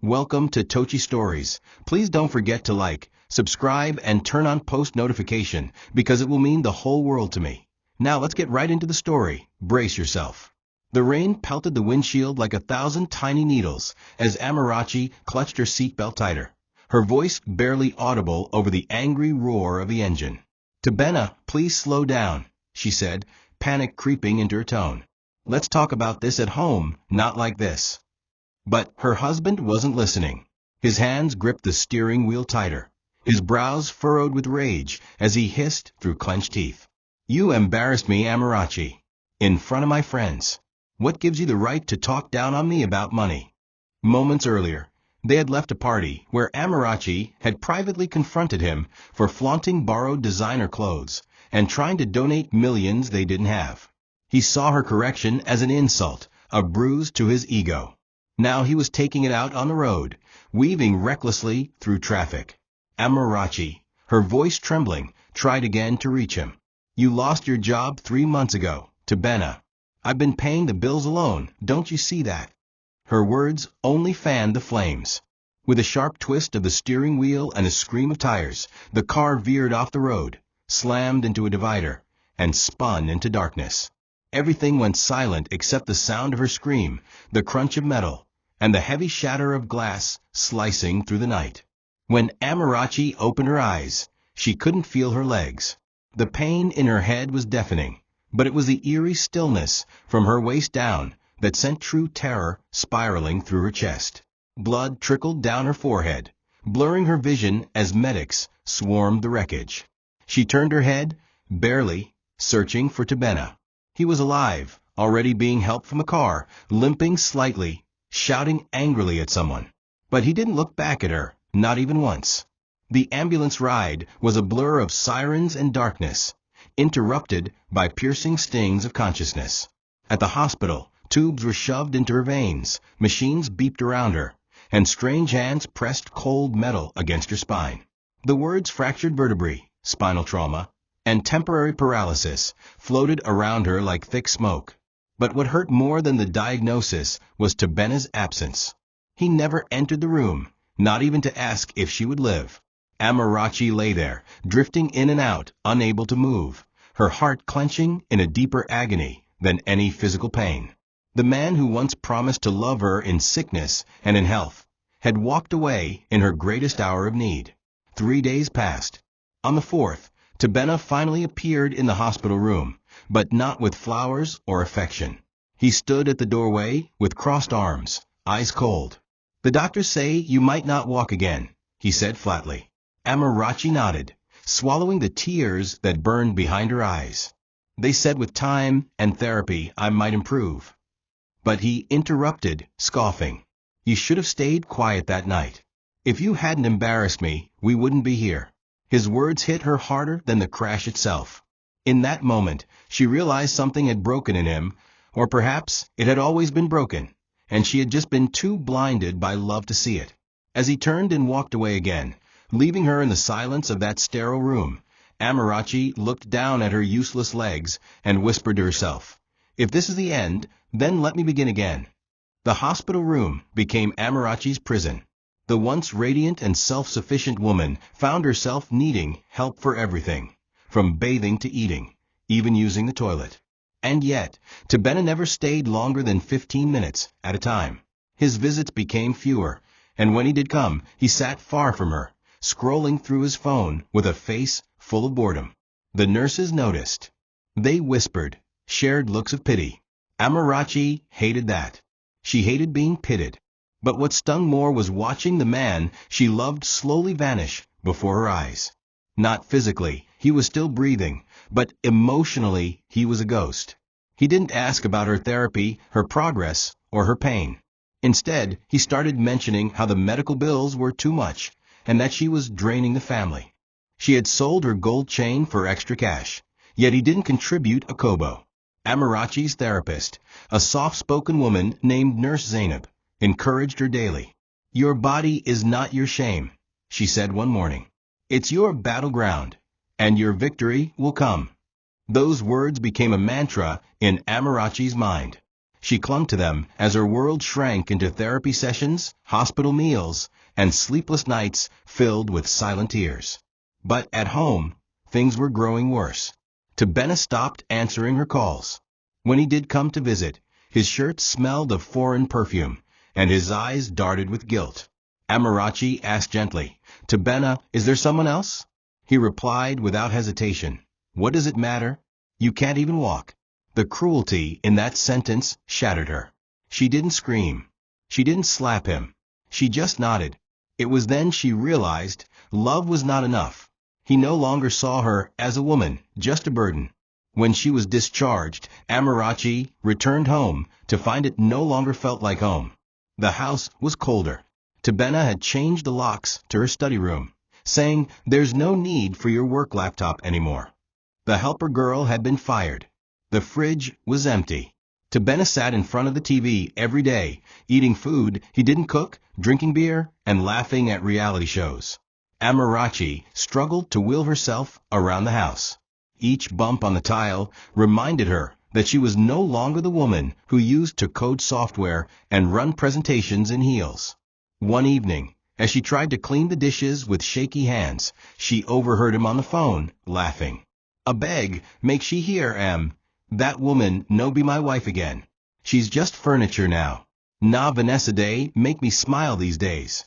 Welcome to TOCHI Stories. Please don't forget to like, subscribe, and turn on post notification because it will mean the whole world to me. Now let's get right into the story. Brace yourself. The rain pelted the windshield like 1,000 tiny needles as Amarachi clutched her seatbelt tighter, her voice barely audible over the angry roar of the engine. "Tobenna, please slow down," she said, panic creeping into her tone. "Let's talk about this at home, not like this." But her husband wasn't listening. His hands gripped the steering wheel tighter, his brows furrowed with rage as he hissed through clenched teeth. "You embarrassed me, Amarachi. In front of my friends. What gives you the right to talk down on me about money?" Moments earlier, they had left a party where Amarachi had privately confronted him for flaunting borrowed designer clothes and trying to donate millions they didn't have. He saw her correction as an insult, a bruise to his ego. Now he was taking it out on the road, weaving recklessly through traffic. Amarachi, her voice trembling, tried again to reach him. "You lost your job 3 months ago, Tobenna. I've been paying the bills alone, don't you see that?" Her words only fanned the flames. With a sharp twist of the steering wheel and a scream of tires, the car veered off the road, slammed into a divider, and spun into darkness. Everything went silent except the sound of her scream, the crunch of metal, and the heavy shatter of glass slicing through the night. When Amarachi opened her eyes, she couldn't feel her legs. The pain in her head was deafening, but it was the eerie stillness from her waist down that sent true terror spiraling through her chest. Blood trickled down her forehead, blurring her vision as medics swarmed the wreckage. She turned her head, barely, searching for Tobenna. He was alive, already being helped from a car, limping slightly, shouting angrily at someone. But he didn't look back at her, not even once. The ambulance ride was a blur of sirens and darkness, interrupted by piercing stings of consciousness. At the hospital, tubes were shoved into her veins, machines beeped around her, and strange hands pressed cold metal against her spine. The words fractured vertebrae, spinal trauma, and temporary paralysis floated around her like thick smoke. But what hurt more than the diagnosis was Tobenna's absence. He never entered the room, not even to ask if she would live. Amarachi lay there, drifting in and out, unable to move, her heart clenching in a deeper agony than any physical pain. The man who once promised to love her in sickness and in health had walked away in her greatest hour of need. 3 days passed. On the 4th, Tobenna finally appeared in the hospital room, but not with flowers or affection. He stood at the doorway with crossed arms, eyes cold. "The doctors say you might not walk again," he said flatly. Amarachi nodded, swallowing the tears that burned behind her eyes. "They said with time and therapy I might improve." But he interrupted, scoffing. "You should have stayed quiet that night. If you hadn't embarrassed me, we wouldn't be here." His words hit her harder than the crash itself. In that moment, she realized something had broken in him, or perhaps it had always been broken, and she had just been too blinded by love to see it. As he turned and walked away again, leaving her in the silence of that sterile room, Amarachi looked down at her useless legs and whispered to herself, "If this is the end, then let me begin again." The hospital room became Amarachi's prison. The once radiant and self-sufficient woman found herself needing help for everything, from bathing to eating, even using the toilet. And yet, Tobenna never stayed longer than 15 minutes at a time. His visits became fewer, and when he did come, he sat far from her, scrolling through his phone with a face full of boredom. The nurses noticed. They whispered, shared looks of pity. Amarachi hated that. She hated being pitted. But what stung more was watching the man she loved slowly vanish before her eyes. Not physically, he was still breathing, but emotionally he was a ghost. He didn't ask about her therapy, her progress, or her pain. Instead, he started mentioning how the medical bills were too much, and that she was draining the family. She had sold her gold chain for extra cash, yet he didn't contribute a kobo. Amarachi's therapist, a soft-spoken woman named Nurse Zainab, encouraged her daily. "Your body is not your shame," she said one morning. "It's your battleground, and your victory will come." Those words became a mantra in Amarachi's mind. She clung to them as her world shrank into therapy sessions, hospital meals, and sleepless nights filled with silent tears. But at home, things were growing worse. Tobenna stopped answering her calls. When he did come to visit, his shirt smelled of foreign perfume, and his eyes darted with guilt. Amarachi asked gently, "Tobenna, is there someone else?" He replied without hesitation, "What does it matter? You can't even walk." The cruelty in that sentence shattered her. She didn't scream. She didn't slap him. She just nodded. It was then she realized love was not enough. He no longer saw her as a woman, just a burden. When she was discharged, Amarachi returned home to find it no longer felt like home. The house was colder. Tobenna had changed the locks to her study room, saying, "There's no need for your work laptop anymore." The helper girl had been fired. The fridge was empty. Tobenna sat in front of the TV every day, eating food he didn't cook, drinking beer, and laughing at reality shows. Amarachi struggled to will herself around the house. Each bump on the tile reminded her that she was no longer the woman who used to code software and run presentations in heels. One evening, as she tried to clean the dishes with shaky hands, she overheard him on the phone, laughing. "A beg, make she hear, that woman no be my wife again. She's just furniture now. Na Vanessa day make me smile these days."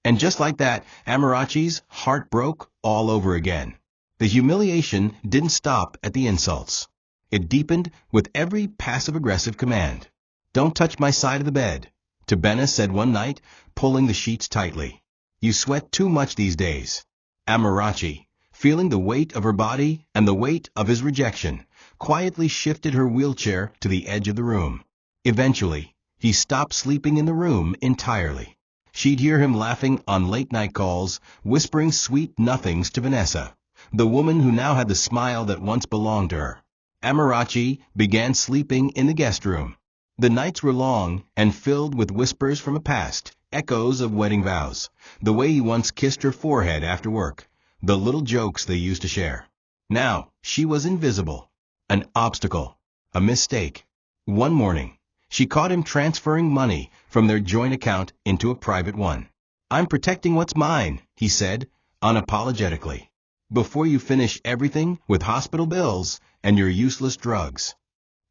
And just like that, Amarachi's heart broke all over again. The humiliation didn't stop at the insults. It deepened with every passive-aggressive command. "Don't touch my side of the bed," Tobenna said one night, pulling the sheets tightly. "You sweat too much these days." Amarachi, feeling the weight of her body and the weight of his rejection, quietly shifted her wheelchair to the edge of the room. Eventually, he stopped sleeping in the room entirely. She'd hear him laughing on late-night calls, whispering sweet nothings to Vanessa, the woman who now had the smile that once belonged to her. Amarachi began sleeping in the guest room. The nights were long and filled with whispers from a past, echoes of wedding vows, the way he once kissed her forehead after work, the little jokes they used to share. Now, she was invisible. An obstacle. A mistake. One morning, she caught him transferring money from their joint account into a private one. "I'm protecting what's mine," he said, unapologetically, "before you finish everything with hospital bills and your useless drugs."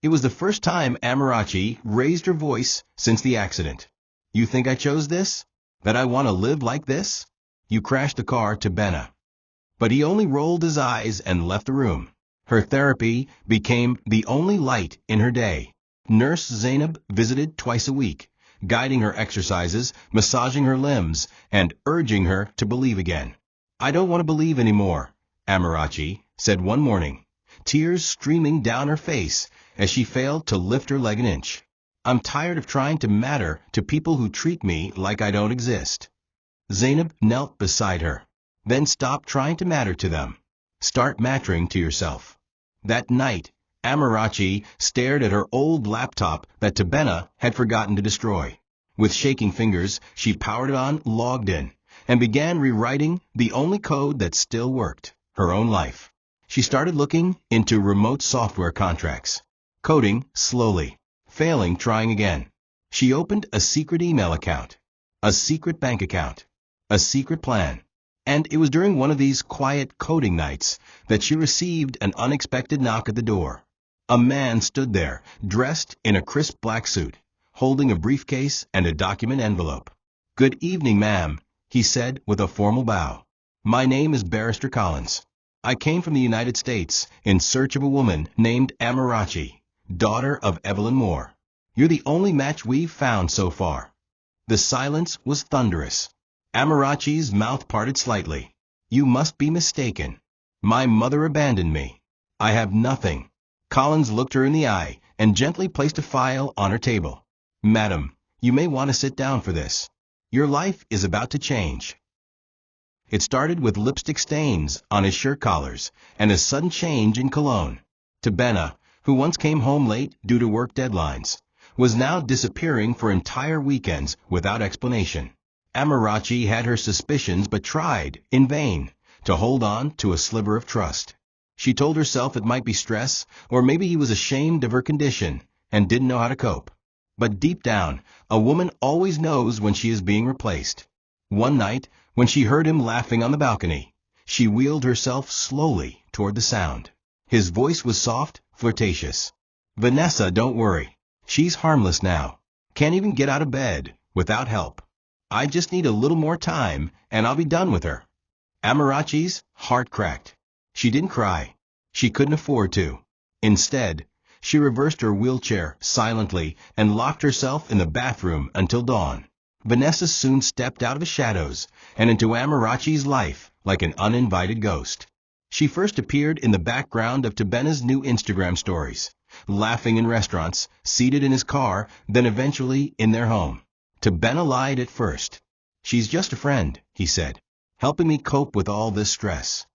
It was the first time Amarachi raised her voice since the accident. "You think I chose this? That I want to live like this? You crashed the car, Tobenna." But he only rolled his eyes and left the room. Her therapy became the only light in her day. Nurse Zainab visited twice a week, guiding her exercises, massaging her limbs, and urging her to believe again. "I don't want to believe anymore," Amarachi said one morning, tears streaming down her face as she failed to lift her leg an inch. "I'm tired of trying to matter to people who treat me like I don't exist." Zainab knelt beside her. "Then stop trying to matter to them. Start mattering to yourself." That night, Amarachi stared at her old laptop that Tobenna had forgotten to destroy. With shaking fingers, she powered it on, logged in, and began rewriting the only code that still worked, her own life. She started looking into remote software contracts, coding slowly, failing, trying again. She opened a secret email account, a secret bank account, a secret plan. And it was during one of these quiet coding nights that she received an unexpected knock at the door. A man stood there, dressed in a crisp black suit, holding a briefcase and a document envelope. "Good evening, ma'am," he said with a formal bow. "My name is Barrister Collins. I came from the United States in search of a woman named Amarachi, daughter of Evelyn Moore. You're the only match we've found so far." The silence was thunderous. Amarachi's mouth parted slightly. "You must be mistaken. My mother abandoned me. I have nothing." Collins looked her in the eye and gently placed a file on her table. "Madam, you may want to sit down for this. Your life is about to change." It started with lipstick stains on his shirt collars and a sudden change in cologne. Tobenna, who once came home late due to work deadlines, was now disappearing for entire weekends without explanation. Amarachi had her suspicions but tried, in vain, to hold on to a sliver of trust. She told herself it might be stress, or maybe he was ashamed of her condition and didn't know how to cope. But deep down, a woman always knows when she is being replaced. One night, when she heard him laughing on the balcony, she wheeled herself slowly toward the sound. His voice was soft, flirtatious. "Vanessa, don't worry. She's harmless now. Can't even get out of bed, without help. I just need a little more time, and I'll be done with her." Amarachi's heart cracked. She didn't cry. She couldn't afford to. Instead, she reversed her wheelchair silently and locked herself in the bathroom until dawn. Vanessa soon stepped out of the shadows and into Amarachi's life like an uninvited ghost. She first appeared in the background of Tobenna's new Instagram stories, laughing in restaurants, seated in his car, then eventually in their home. Tobenna lied at first. "She's just a friend," he said, "helping me cope with all this stress."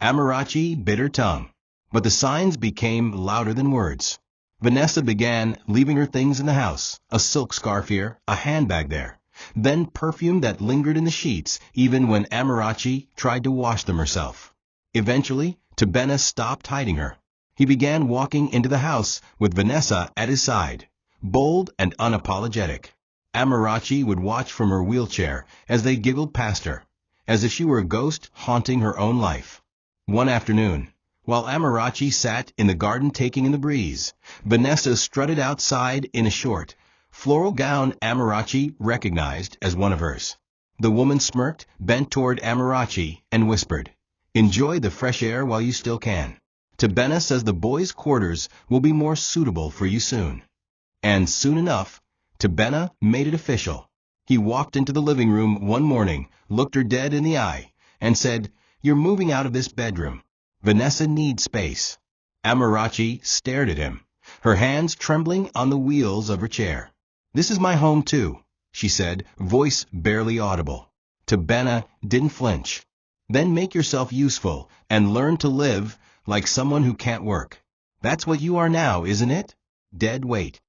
Amarachi bit her tongue, but the signs became louder than words. Vanessa began leaving her things in the house, a silk scarf here, a handbag there, then perfume that lingered in the sheets even when Amarachi tried to wash them herself. Eventually, Tobenna stopped hiding her. He began walking into the house with Vanessa at his side, bold and unapologetic. Amarachi would watch from her wheelchair as they giggled past her, as if she were a ghost haunting her own life. One afternoon, while Amarachi sat in the garden taking in the breeze, Vanessa strutted outside in a short, floral gown Amarachi recognized as one of hers. The woman smirked, bent toward Amarachi, and whispered, "Enjoy the fresh air while you still can. Tobenna says the boys' quarters will be more suitable for you soon." And soon enough, Tobenna made it official. He walked into the living room one morning, looked her dead in the eye, and said, "You're moving out of this bedroom. Vanessa needs space." Amarachi stared at him, her hands trembling on the wheels of her chair. "This is my home too," she said, voice barely audible. Tobenna didn't flinch. "Then make yourself useful and learn to live like someone who can't work. That's what you are now, isn't it? Dead weight."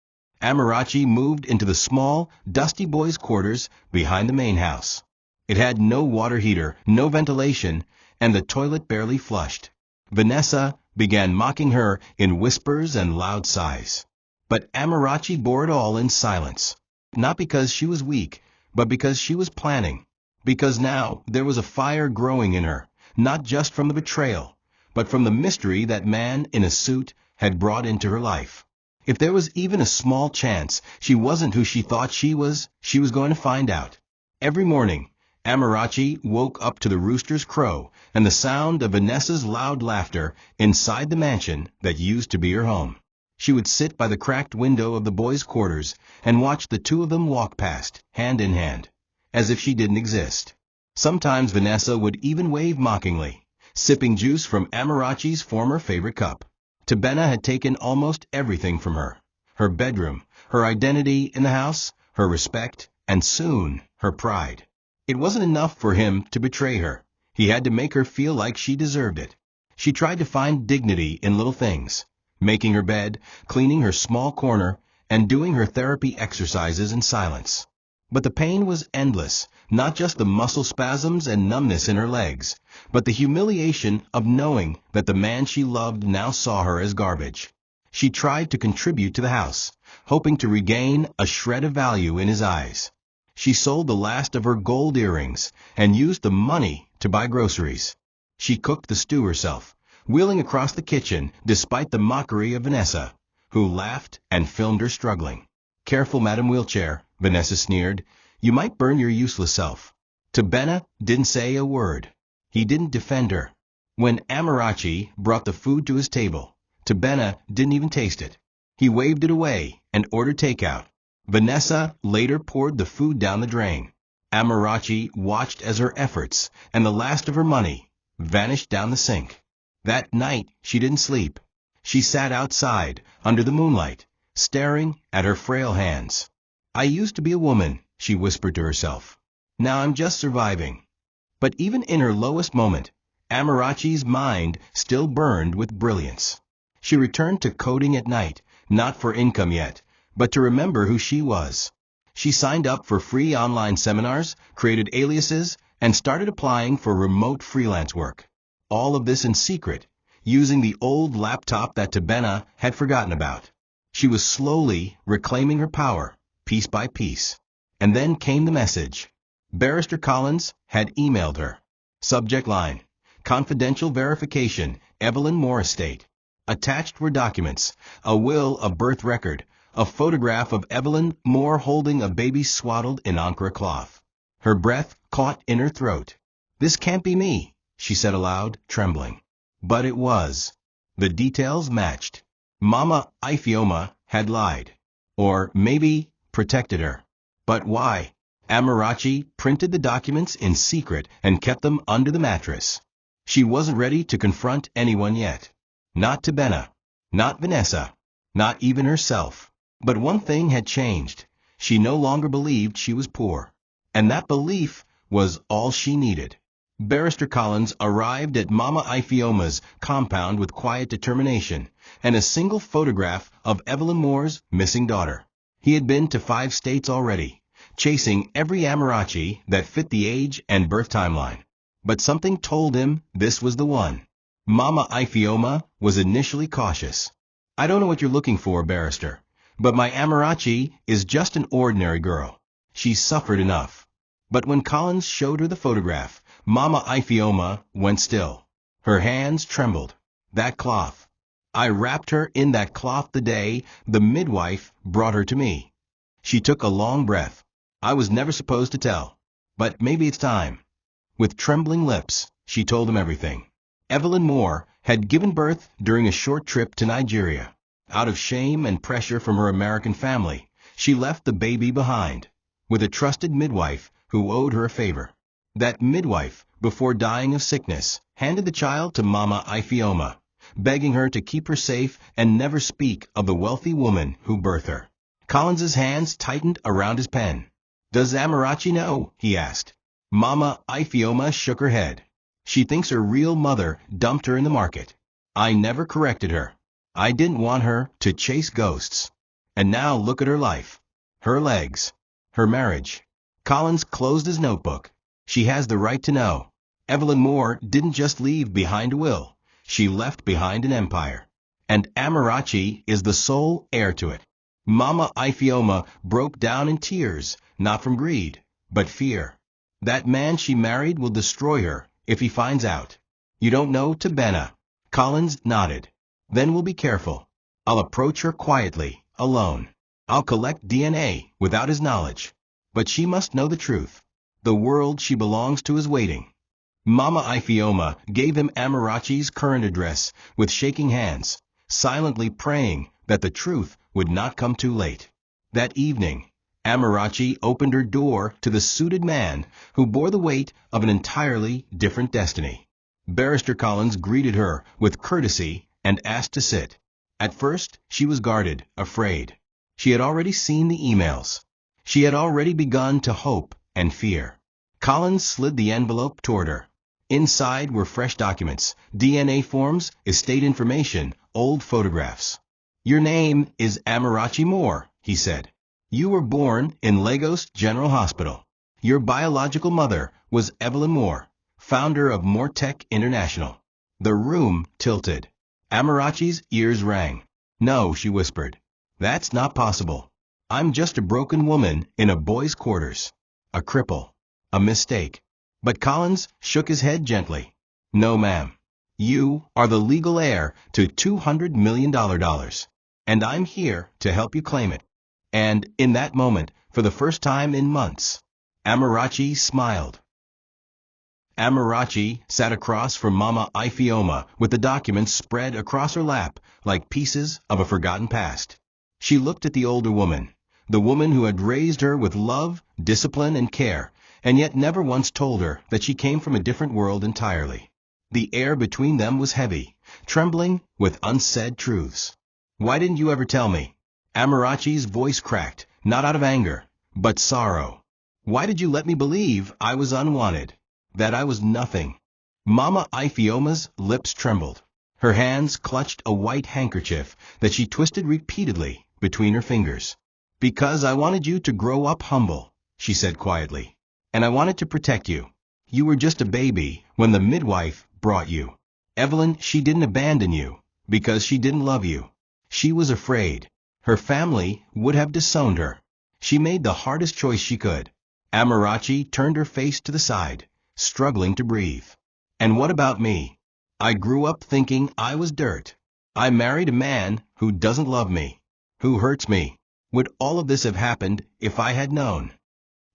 Amarachi moved into the small, dusty boys' quarters behind the main house. It had no water heater, no ventilation, and the toilet barely flushed. Vanessa began mocking her in whispers and loud sighs. But Amarachi bore it all in silence, not because she was weak, but because she was planning. Because now there was a fire growing in her, not just from the betrayal, but from the mystery that man in a suit had brought into her life. If there was even a small chance she wasn't who she thought she was going to find out. Every morning, Amarachi woke up to the rooster's crow and the sound of Vanessa's loud laughter inside the mansion that used to be her home. She would sit by the cracked window of the boys' quarters and watch the two of them walk past, hand in hand, as if she didn't exist. Sometimes Vanessa would even wave mockingly, sipping juice from Amarachi's former favorite cup. Tobenna had taken almost everything from her: her bedroom, her identity in the house, her respect, and soon her pride. It wasn't enough for him to betray her. He had to make her feel like she deserved it. She tried to find dignity in little things, making her bed, cleaning her small corner, and doing her therapy exercises in silence. But the pain was endless, not just the muscle spasms and numbness in her legs, but the humiliation of knowing that the man she loved now saw her as garbage. She tried to contribute to the house, hoping to regain a shred of value in his eyes. She sold the last of her gold earrings and used the money to buy groceries. She cooked the stew herself, wheeling across the kitchen despite the mockery of Vanessa, who laughed and filmed her struggling. "Careful, Madam Wheelchair," Vanessa sneered. "You might burn your useless self." Tobenna didn't say a word. He didn't defend her. When Amarachi brought the food to his table, Tobenna didn't even taste it. He waved it away and ordered takeout. Vanessa later poured the food down the drain. Amarachi watched as her efforts and the last of her money vanished down the sink. That night she didn't sleep. She sat outside under the moonlight, staring at her frail hands. "I used to be a woman," she whispered to herself. "Now I'm just surviving." But even in her lowest moment, Amarachi's mind still burned with brilliance. She returned to coding at night, not for income yet, but to remember who she was. She signed up for free online seminars, created aliases, and started applying for remote freelance work. All of this in secret, using the old laptop that Tobenna had forgotten about. She was slowly reclaiming her power, piece by piece. And then came the message. Barrister Collins had emailed her. Subject line: confidential verification, Evelyn Moore estate. Attached were documents, a will of birth record, a photograph of Evelyn Moore holding a baby swaddled in Ankara cloth. Her breath caught in her throat. "This can't be me," she said aloud, trembling. But it was. The details matched. Mama Ifioma had lied. Or maybe protected her. But why? Amarachi printed the documents in secret and kept them under the mattress. She wasn't ready to confront anyone yet. Not Tobenna. Not Vanessa. Not even herself. But one thing had changed. She no longer believed she was poor. And that belief was all she needed. Barrister Collins arrived at Mama Ifioma's compound with quiet determination and a single photograph of Evelyn Moore's missing daughter. He had been to 5 states already, chasing every Amarachi that fit the age and birth timeline. But something told him this was the one. Mama Ifioma was initially cautious. "I don't know what you're looking for, Barrister, but my Amarachi is just an ordinary girl. She's suffered enough." But when Collins showed her the photograph, Mama Ifioma went still. Her hands trembled. "That cloth. I wrapped her in that cloth the day the midwife brought her to me." She took a long breath. "I was never supposed to tell. But maybe it's time." With trembling lips, she told him everything. Evelyn Moore had given birth during a short trip to Nigeria. Out of shame and pressure from her American family, she left the baby behind, with a trusted midwife who owed her a favor. That midwife, before dying of sickness, handed the child to Mama Ifioma, begging her to keep her safe and never speak of the wealthy woman who birthed her. Collins's hands tightened around his pen. "Does Amarachi know?" he asked. Mama Ifioma shook her head. "She thinks her real mother dumped her in the market. I never corrected her. I didn't want her to chase ghosts. And now look at her life. Her legs. Her marriage." Collins closed his notebook. "She has the right to know. Evelyn Moore didn't just leave behind a will. She left behind an empire. And Amarachi is the sole heir to it." Mama Ifioma broke down in tears, not from greed, but fear. "That man she married will destroy her if he finds out." "You don't know Tobenna." Collins nodded. "Then we'll be careful. I'll approach her quietly, alone. I'll collect DNA without his knowledge. But she must know the truth. The world she belongs to is waiting." Mama Ifioma gave him Amarachi's current address with shaking hands, silently praying that the truth would not come too late. That evening, Amarachi opened her door to the suited man who bore the weight of an entirely different destiny. Barrister Collins greeted her with courtesy and asked to sit. At first, she was guarded, afraid. She had already seen the emails. She had already begun to hope and fear. Collins slid the envelope toward her. Inside were fresh documents, DNA forms, estate information, old photographs. "Your name is Amarachi Moore," he said. "You were born in Lagos General Hospital. Your biological mother was Evelyn Moore, founder of Moretech International." The room tilted. Amarachi's ears rang. "No," she whispered. "That's not possible. I'm just a broken woman in a boy's quarters. A cripple. A mistake." But Collins shook his head gently. "No, ma'am. You are the legal heir to $200 million. And I'm here to help you claim it." And in that moment, for the first time in months, Amarachi smiled. Amarachi sat across from Mama Ifioma with the documents spread across her lap like pieces of a forgotten past. She looked at the older woman, the woman who had raised her with love, discipline, and care, and yet never once told her that she came from a different world entirely. The air between them was heavy, trembling with unsaid truths. "Why didn't you ever tell me?" Amarachi's voice cracked, not out of anger, but sorrow. "Why did you let me believe I was unwanted, that I was nothing?" Mama Ifioma's lips trembled. Her hands clutched a white handkerchief that she twisted repeatedly between her fingers. "Because I wanted you to grow up humble," she said quietly. "And I wanted to protect you. You were just a baby when the midwife brought you. Evelyn, she didn't abandon you because she didn't love you. She was afraid. Her family would have disowned her. She made the hardest choice she could. Amarachi turned her face to the side, struggling to breathe. And what about me? I grew up thinking I was dirt. I married a man who doesn't love me, who hurts me. Would all of this have happened if I had known?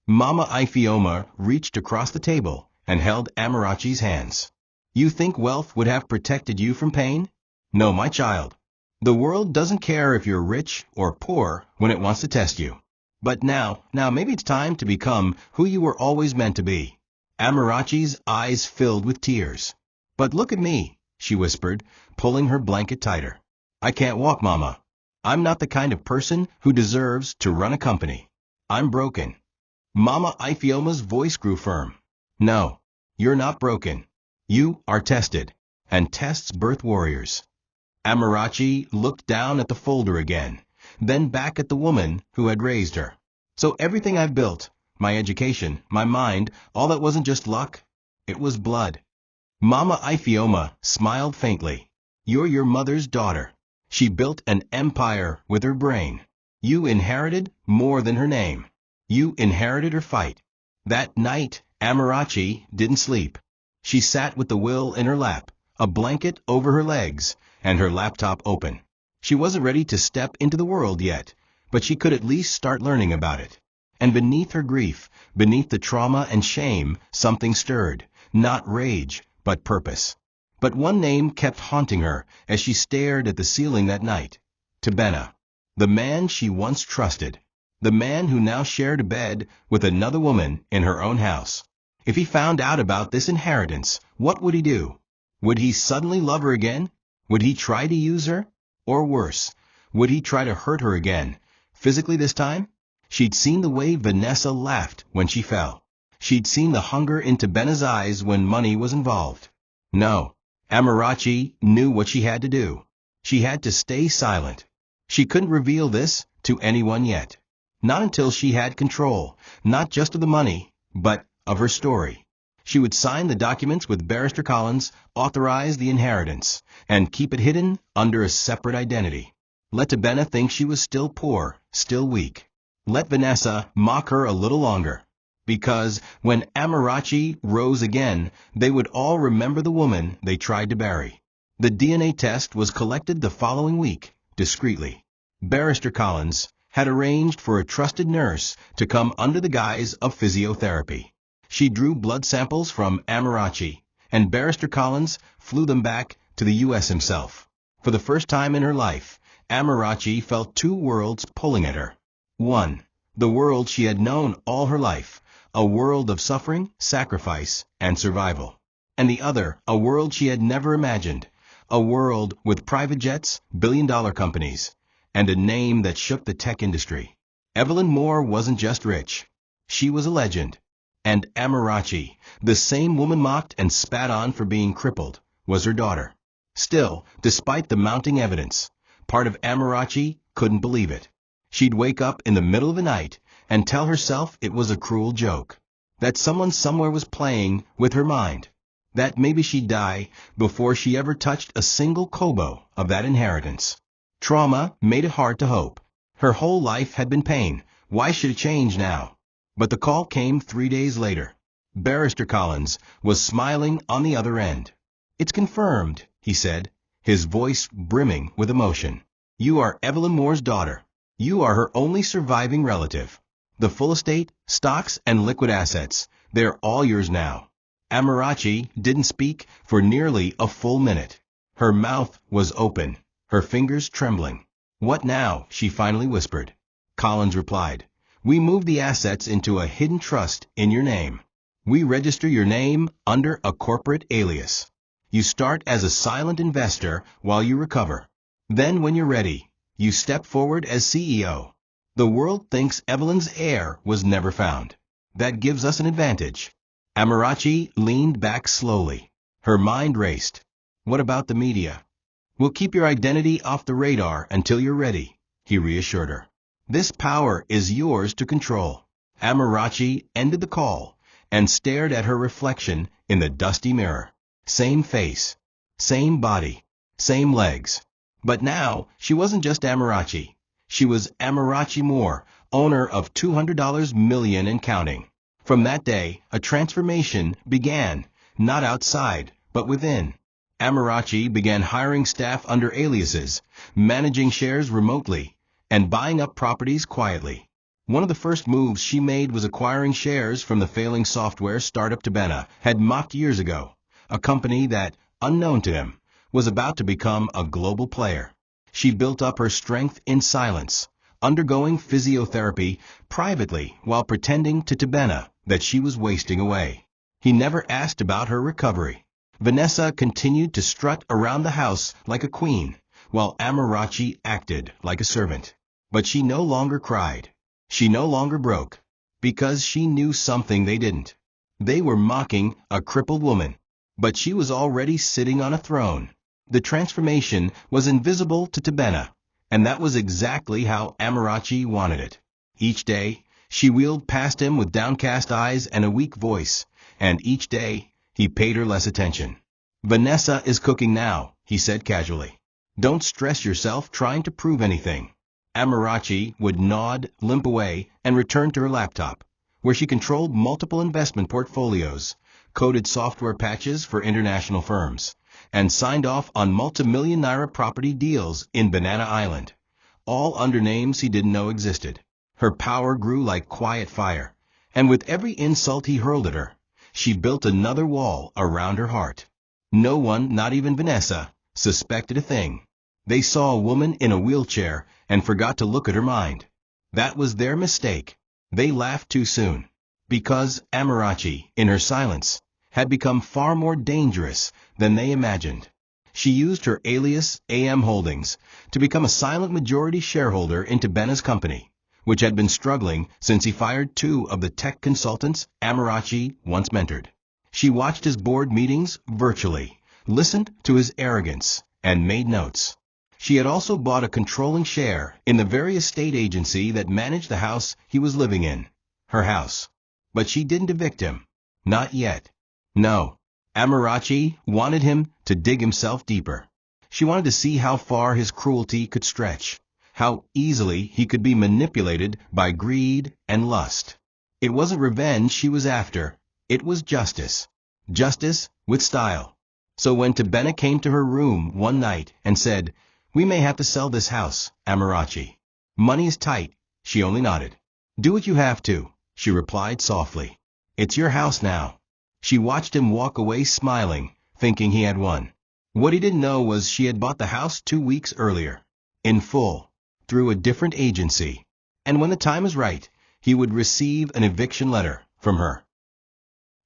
Mama Ifeoma reached across the table and held Amarachi's hands. You think wealth would have protected you from pain? No, my child. The world doesn't care if you're rich or poor when it wants to test you. But now maybe it's time to become who you were always meant to be. Amarachi's eyes filled with tears. But look at me, she whispered, pulling her blanket tighter. I can't walk, Mama. I'm not the kind of person who deserves to run a company. I'm broken. Mama Ifeoma's voice grew firm. No, you're not broken. You are tested, and tests birth warriors. Amarachi looked down at the folder again, then back at the woman who had raised her. So everything I've built, my education, my mind, all that wasn't just luck, it was blood. Mama Ifeoma smiled faintly. You're your mother's daughter. She built an empire with her brain. You inherited more than her name. You inherited her fight. That night, Amarachi didn't sleep. She sat with the will in her lap, a blanket over her legs, and her laptop open. She wasn't ready to step into the world yet, but she could at least start learning about it. And beneath her grief, beneath the trauma and shame, something stirred, not rage, but purpose. But one name kept haunting her as she stared at the ceiling that night. Tobenna. The man she once trusted. The man who now shared a bed with another woman in her own house. If he found out about this inheritance, what would he do? Would he suddenly love her again? Would he try to use her? Or worse, would he try to hurt her again, physically this time? She'd seen the way Vanessa laughed when she fell. She'd seen the hunger in Tobenna's eyes when money was involved. No, Amarachi knew what she had to do. She had to stay silent. She couldn't reveal this to anyone yet. Not until she had control, not just of the money, but of her story. She would sign the documents with Barrister Collins, authorize the inheritance, and keep it hidden under a separate identity. Let Tobenna think she was still poor, still weak. Let Vanessa mock her a little longer. Because when Amarachi rose again, they would all remember the woman they tried to bury. The DNA test was collected the following week, discreetly. Barrister Collins had arranged for a trusted nurse to come under the guise of physiotherapy. She drew blood samples from Amarachi, and Barrister Collins flew them back to the U.S. himself. For the first time in her life, Amarachi felt two worlds pulling at her. One, the world she had known all her life, a world of suffering, sacrifice, and survival. And the other, a world she had never imagined, a world with private jets, billion-dollar companies, and a name that shook the tech industry. Evelyn Moore wasn't just rich. She was a legend. And Amarachi, the same woman mocked and spat on for being crippled, was her daughter. Still, despite the mounting evidence, part of Amarachi couldn't believe it. She'd wake up in the middle of the night and tell herself it was a cruel joke, that someone somewhere was playing with her mind, that maybe she'd die before she ever touched a single kobo of that inheritance. Trauma made it hard to hope. Her whole life had been pain. Why should it change now? But the call came 3 days later. Barrister Collins was smiling on the other end. It's confirmed, he said, his voice brimming with emotion. You are Evelyn Moore's daughter. You are her only surviving relative. The full estate, stocks, and liquid assets, they're all yours now. Amarachi didn't speak for nearly a full minute. Her mouth was open, her fingers trembling. What now? She finally whispered. Collins replied. We move the assets into a hidden trust in your name. We register your name under a corporate alias. You start as a silent investor while you recover. Then when you're ready, you step forward as CEO. The world thinks Evelyn's heir was never found. That gives us an advantage. Amarachi leaned back slowly. Her mind raced. What about the media? We'll keep your identity off the radar until you're ready, he reassured her. This power is yours to control. Amarachi ended the call and stared at her reflection in the dusty mirror. Same face, same body, same legs. But now she wasn't just Amarachi. She was Amarachi Moore, owner of $200 million and counting. From that day, a transformation began, not outside, but within. Amarachi began hiring staff under aliases, managing shares remotely, and buying up properties quietly. One of the first moves she made was acquiring shares from the failing software startup Tobenna had mocked years ago, a company that, unknown to him, was about to become a global player. She built up her strength in silence, undergoing physiotherapy privately while pretending to Tobenna that she was wasting away. He never asked about her recovery. Vanessa continued to strut around the house like a queen, while Amarachi acted like a servant. But she no longer cried. She no longer broke, because she knew something they didn't. They were mocking a crippled woman, but she was already sitting on a throne. The transformation was invisible to Tobenna, and that was exactly how Amarachi wanted it. Each day, she wheeled past him with downcast eyes and a weak voice, and each day, he paid her less attention. "Vanessa is cooking now," he said casually. "Don't stress yourself trying to prove anything." Amarachi would nod, limp away, and return to her laptop, where she controlled multiple investment portfolios, coded software patches for international firms, and signed off on multi-million naira property deals in Banana Island, all under names he didn't know existed. Her power grew like quiet fire, and with every insult he hurled at her, she built another wall around her heart. No one, not even Vanessa, suspected a thing. They saw a woman in a wheelchair and forgot to look at her mind. That was their mistake. They laughed too soon. Because Amarachi, in her silence, had become far more dangerous than they imagined. She used her alias AM Holdings to become a silent majority shareholder in Tobenna's company, which had been struggling since he fired 2 of the tech consultants Amarachi once mentored. She watched his board meetings virtually, listened to his arrogance, and made notes. She had also bought a controlling share in the very estate agency that managed the house he was living in, her house. But she didn't evict him. Not yet. No. Amarachi wanted him to dig himself deeper. She wanted to see how far his cruelty could stretch, how easily he could be manipulated by greed and lust. It wasn't revenge she was after. It was justice. Justice with style. So when Tobenna came to her room one night and said, "We may have to sell this house, Amarachi. Money is tight," she only nodded. "Do what you have to," she replied softly. "It's your house now." She watched him walk away smiling, thinking he had won. What he didn't know was she had bought the house 2 weeks earlier, in full, through a different agency. And when the time is right, he would receive an eviction letter from her.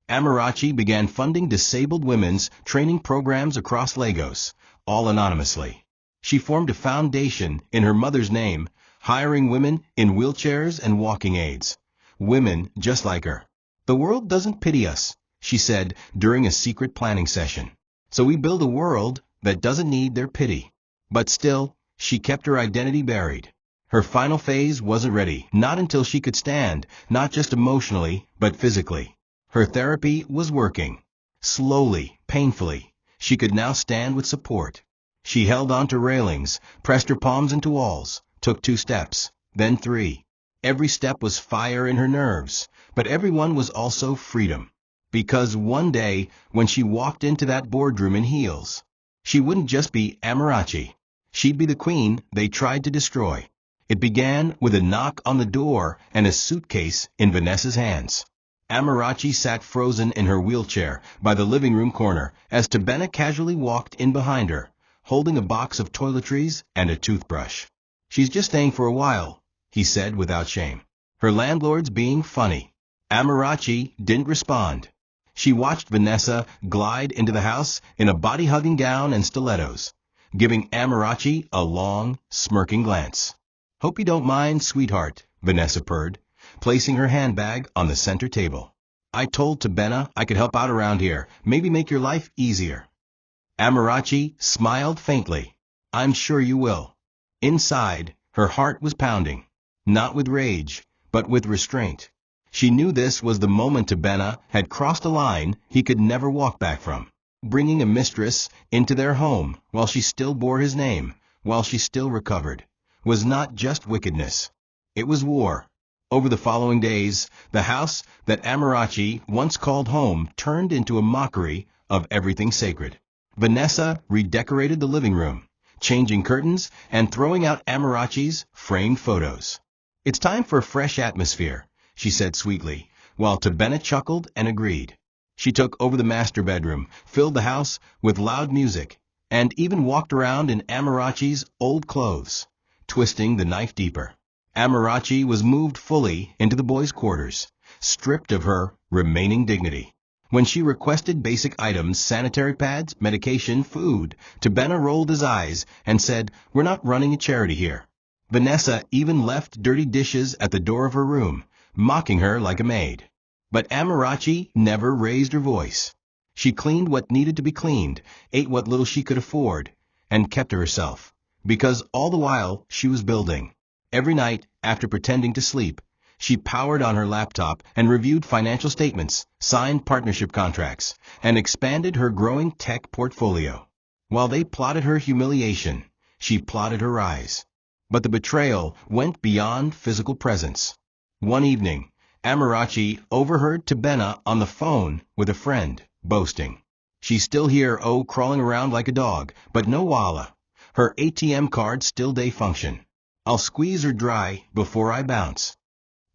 Amarachi began funding disabled women's training programs across Lagos, all anonymously. She formed a foundation in her mother's name, hiring women in wheelchairs and walking aids. Women just like her. "The world doesn't pity us," she said during a secret planning session. "So we build a world that doesn't need their pity." But still, she kept her identity buried. Her final phase wasn't ready, not until she could stand, not just emotionally, but physically. Her therapy was working. Slowly, painfully, she could now stand with support. She held onto railings, pressed her palms into walls, took 2 steps, then 3. Every step was fire in her nerves, but every one was also freedom. Because one day, when she walked into that boardroom in heels, she wouldn't just be Amarachi. She'd be the queen they tried to destroy. It began with a knock on the door and a suitcase in Vanessa's hands. Amarachi sat frozen in her wheelchair by the living room corner as Tobenna casually walked in behind her, holding a box of toiletries and a toothbrush. "She's just staying for a while," he said without shame. Her landlord's being funny. Amarachi didn't respond. She watched Vanessa glide into the house in a body-hugging gown and stilettos, giving Amarachi a long, smirking glance. "Hope you don't mind, sweetheart," Vanessa purred, placing her handbag on the center table. "I told Tobenna I could help out around here, maybe make your life easier." Amarachi smiled faintly. "I'm sure you will." Inside, her heart was pounding, not with rage, but with restraint. She knew this was the moment Tobenna had crossed a line he could never walk back from, bringing a mistress into their home while she still bore his name, while she still recovered, was not just wickedness. It was war. Over the following days, the house that Amarachi once called home turned into a mockery of everything sacred. Vanessa redecorated the living room, changing curtains and throwing out Amarachi's framed photos. "It's time for a fresh atmosphere," she said sweetly, while Tobenna chuckled and agreed. She took over the master bedroom, filled the house with loud music, and even walked around in Amarachi's old clothes, twisting the knife deeper. Amarachi was moved fully into the boys' quarters, stripped of her remaining dignity. When she requested basic items, sanitary pads, medication, food, Tobenna rolled his eyes and said, "We're not running a charity here." Vanessa even left dirty dishes at the door of her room, mocking her like a maid. But Amarachi never raised her voice. She cleaned what needed to be cleaned, ate what little she could afford, and kept to herself, because all the while she was building. Every night, after pretending to sleep, she powered on her laptop and reviewed financial statements, signed partnership contracts, and expanded her growing tech portfolio. While they plotted her humiliation, she plotted her rise. But the betrayal went beyond physical presence. One evening, Amarachi overheard Tobenna on the phone with a friend, boasting. "She's still here, crawling around like a dog, but no walla. Her ATM card still day function. I'll squeeze her dry before I bounce."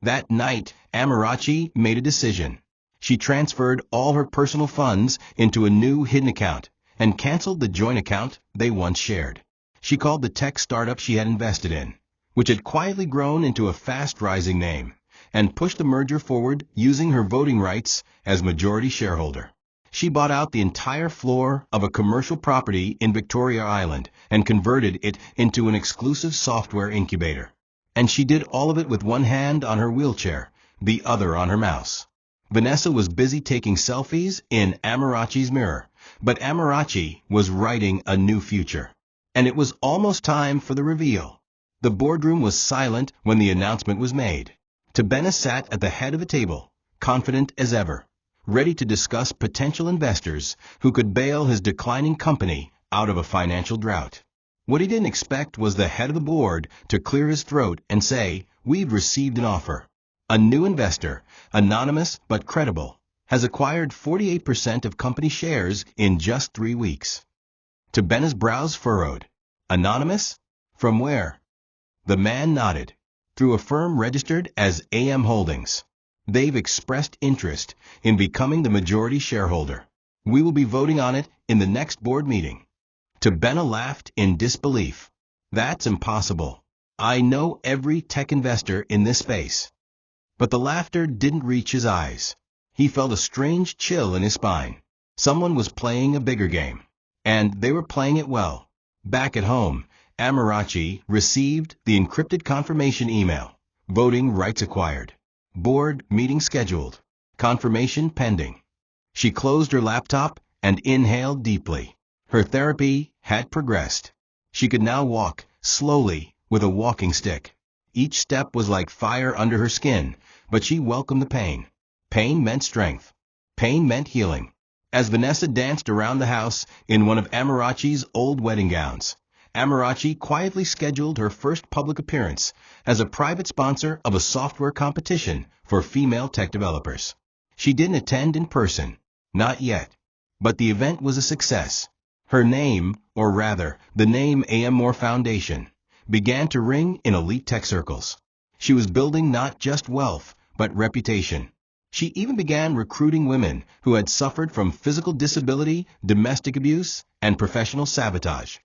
That night, Amarachi made a decision. She transferred all her personal funds into a new hidden account and canceled the joint account they once shared. She called the tech startup she had invested in, which had quietly grown into a fast-rising name, and pushed the merger forward using her voting rights as majority shareholder. She bought out the entire floor of a commercial property in Victoria Island and converted it into an exclusive software incubator. And she did all of it with one hand on her wheelchair, the other on her mouse. Vanessa was busy taking selfies in Amarachi's mirror, but Amarachi was writing a new future. And it was almost time for the reveal. The boardroom was silent when the announcement was made. Tobenna sat at the head of the table, confident as ever, ready to discuss potential investors who could bail his declining company out of a financial drought. What he didn't expect was the head of the board to clear his throat and say, "We've received an offer. A new investor, anonymous but credible, has acquired 48% of company shares in just 3 weeks." Tobenna's brows furrowed. "Anonymous? From where?" The man nodded. "Through a firm registered as AM Holdings. They've expressed interest in becoming the majority shareholder. We will be voting on it in the next board meeting." Tobenna laughed in disbelief. "That's impossible. I know every tech investor in this space." But the laughter didn't reach his eyes. He felt a strange chill in his spine. Someone was playing a bigger game. And they were playing it well. Back at home, Amarachi received the encrypted confirmation email. Voting rights acquired. Board meeting scheduled. Confirmation pending. She closed her laptop and inhaled deeply. Her therapy had progressed. She could now walk, slowly, with a walking stick. Each step was like fire under her skin, but she welcomed the pain. Pain meant strength. Pain meant healing. As Vanessa danced around the house in one of Amarachi's old wedding gowns, Amarachi quietly scheduled her first public appearance as a private sponsor of a software competition for female tech developers. She didn't attend in person, not yet, but the event was a success. Her name, or rather, the name AM Foundation, began to ring in elite tech circles. She was building not just wealth, but reputation. She even began recruiting women who had suffered from physical disability, domestic abuse, and professional sabotage.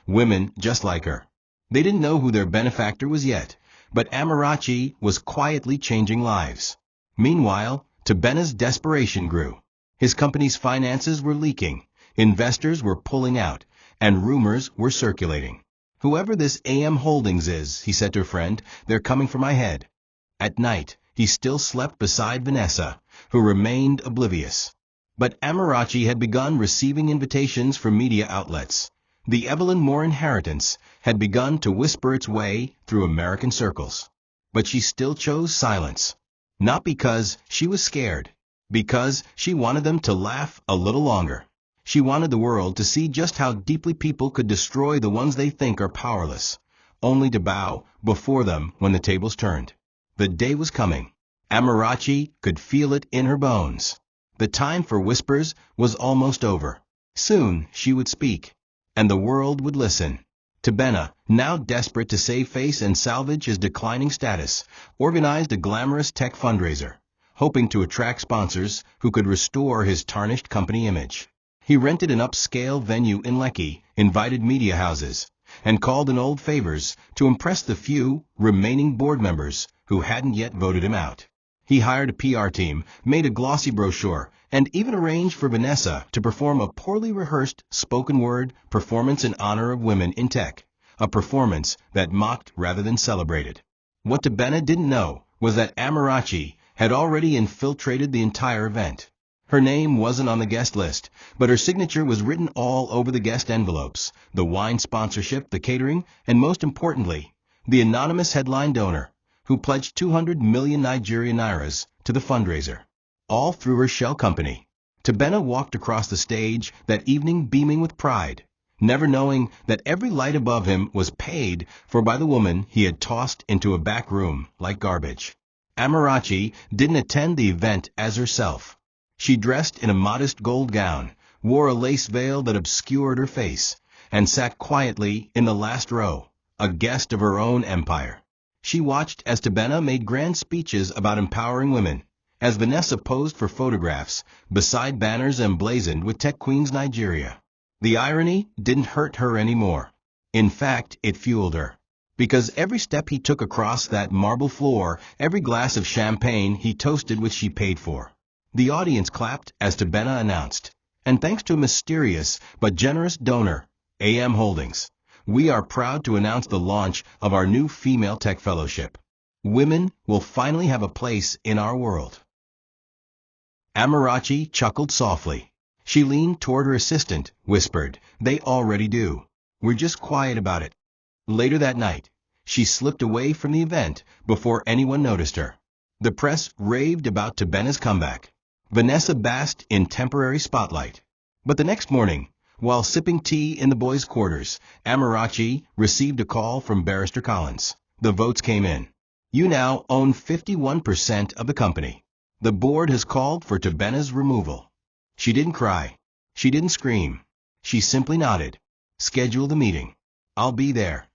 Women just like her. They didn't know who their benefactor was yet, but Amarachi was quietly changing lives. Meanwhile, Tobenna's desperation grew. His company's finances were leaking, investors were pulling out, and rumors were circulating. "Whoever this AM Holdings is," he said to a friend, "they're coming for my head." At night, he still slept beside Vanessa, who remained oblivious. But Amarachi had begun receiving invitations from media outlets. The Evelyn Moore inheritance had begun to whisper its way through American circles. But she still chose silence. Not because she was scared, because she wanted them to laugh a little longer. She wanted the world to see just how deeply people could destroy the ones they think are powerless, only to bow before them when the tables turned. The day was coming. Amarachi could feel it in her bones. The time for whispers was almost over. Soon she would speak, and the world would listen. Tobenna, now desperate to save face and salvage his declining status, organized a glamorous tech fundraiser, hoping to attract sponsors who could restore his tarnished company image. He rented an upscale venue in Lekki, invited media houses, and called in old favors to impress the few remaining board members who hadn't yet voted him out. He hired a PR team, made a glossy brochure, and even arranged for Vanessa to perform a poorly rehearsed spoken-word performance in honor of women in tech, a performance that mocked rather than celebrated. What Tobenna didn't know was that Amarachi had already infiltrated the entire event. Her name wasn't on the guest list, but her signature was written all over the guest envelopes, the wine sponsorship, the catering, and most importantly, the anonymous headline donor, who pledged 200 million Nigerian nairas to the fundraiser, all through her shell company. Tobenna walked across the stage that evening beaming with pride, never knowing that every light above him was paid for by the woman he had tossed into a back room like garbage. Amarachi didn't attend the event as herself. She dressed in a modest gold gown, wore a lace veil that obscured her face, and sat quietly in the last row, a guest of her own empire. She watched as Tobenna made grand speeches about empowering women, as Vanessa posed for photographs beside banners emblazoned with Tech Queen's Nigeria. The irony didn't hurt her anymore. In fact, it fueled her. Because every step he took across that marble floor, every glass of champagne he toasted which she paid for. The audience clapped as Tobenna announced, and thanks to a mysterious but generous donor, AM Holdings, we are proud to announce the launch of our new female tech fellowship. Women will finally have a place in our world. Amarachi chuckled softly. She leaned toward her assistant, whispered, "They already do. We're just quiet about it." Later that night, she slipped away from the event before anyone noticed her. The press raved about Tobenna's comeback. Vanessa basked in temporary spotlight. But the next morning, while sipping tea in the boys' quarters, Amarachi received a call from Barrister Collins. The votes came in. "You now own 51% of the company. The board has called for Tobenna's removal." She didn't cry. She didn't scream. She simply nodded. "Schedule the meeting. I'll be there."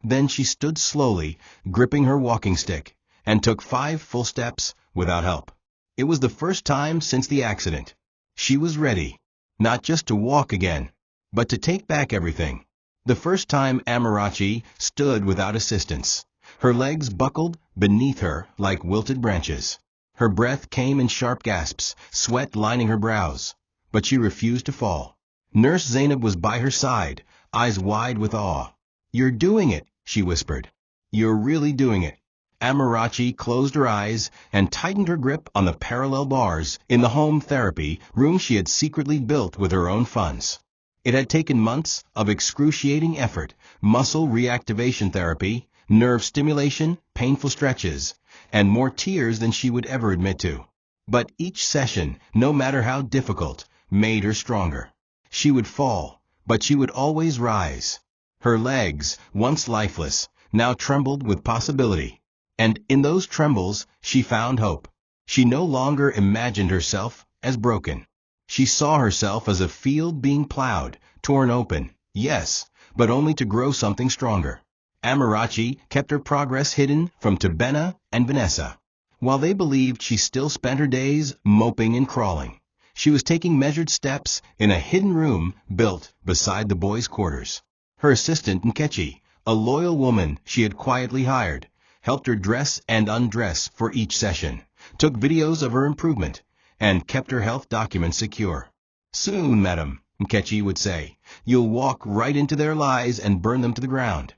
Then she stood slowly, gripping her walking stick, and took 5 full steps without help. It was the first time since the accident. She was ready, not just to walk again, but to take back everything. The first time Amarachi stood without assistance. Her legs buckled beneath her like wilted branches. Her breath came in sharp gasps, sweat lining her brows. But she refused to fall. Nurse Zainab was by her side, eyes wide with awe. "You're doing it," she whispered. "You're really doing it." Amarachi closed her eyes and tightened her grip on the parallel bars in the home therapy room she had secretly built with her own funds. It had taken months of excruciating effort, muscle reactivation therapy, nerve stimulation, painful stretches, and more tears than she would ever admit to. But each session, no matter how difficult, made her stronger. She would fall, but she would always rise. Her legs, once lifeless, now trembled with possibility. And in those trembles, she found hope. She no longer imagined herself as broken. She saw herself as a field being plowed, torn open, yes, but only to grow something stronger. Amarachi kept her progress hidden from Tobenna and Vanessa. While they believed she still spent her days moping and crawling, she was taking measured steps in a hidden room built beside the boys' quarters. Her assistant Nkechi, a loyal woman she had quietly hired, helped her dress and undress for each session, took videos of her improvement, and kept her health documents secure. "Soon, madam," Nkechi would say, "you'll walk right into their lies and burn them to the ground."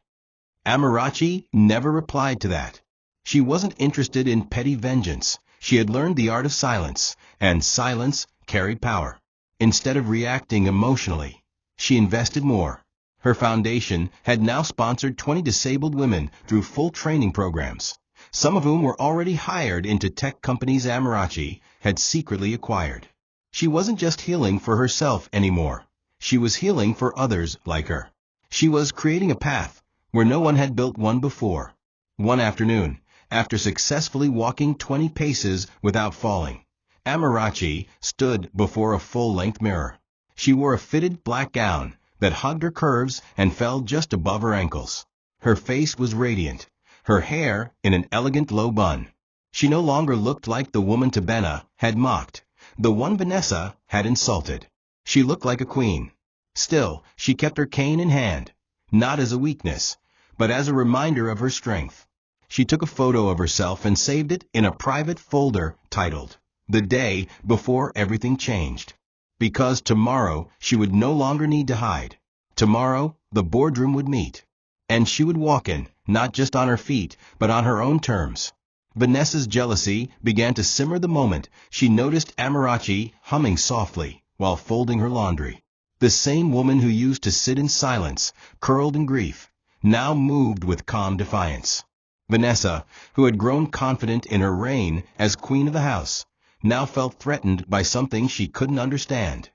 Amarachi never replied to that. She wasn't interested in petty vengeance. She had learned the art of silence, and silence carried power. Instead of reacting emotionally, she invested more. Her foundation had now sponsored 20 disabled women through full training programs, some of whom were already hired into tech companies Amarachi had secretly acquired. She wasn't just healing for herself anymore. She was healing for others like her. She was creating a path, where no one had built one before. One afternoon, after successfully walking 20 paces without falling, Amarachi stood before a full-length mirror. She wore a fitted black gown that hugged her curves and fell just above her ankles. Her face was radiant, her hair in an elegant low bun. She no longer looked like the woman Tobenna had mocked, the one Vanessa had insulted. She looked like a queen. Still, she kept her cane in hand, not as a weakness, but as a reminder of her strength. She took a photo of herself and saved it in a private folder titled, "The Day Before Everything Changed." Because tomorrow she would no longer need to hide. Tomorrow, the boardroom would meet. And she would walk in, not just on her feet, but on her own terms. Vanessa's jealousy began to simmer the moment she noticed Amarachi humming softly while folding her laundry. The same woman who used to sit in silence, curled in grief, now moved with calm defiance. Vanessa, who had grown confident in her reign as queen of the house, now felt threatened by something she couldn't understand.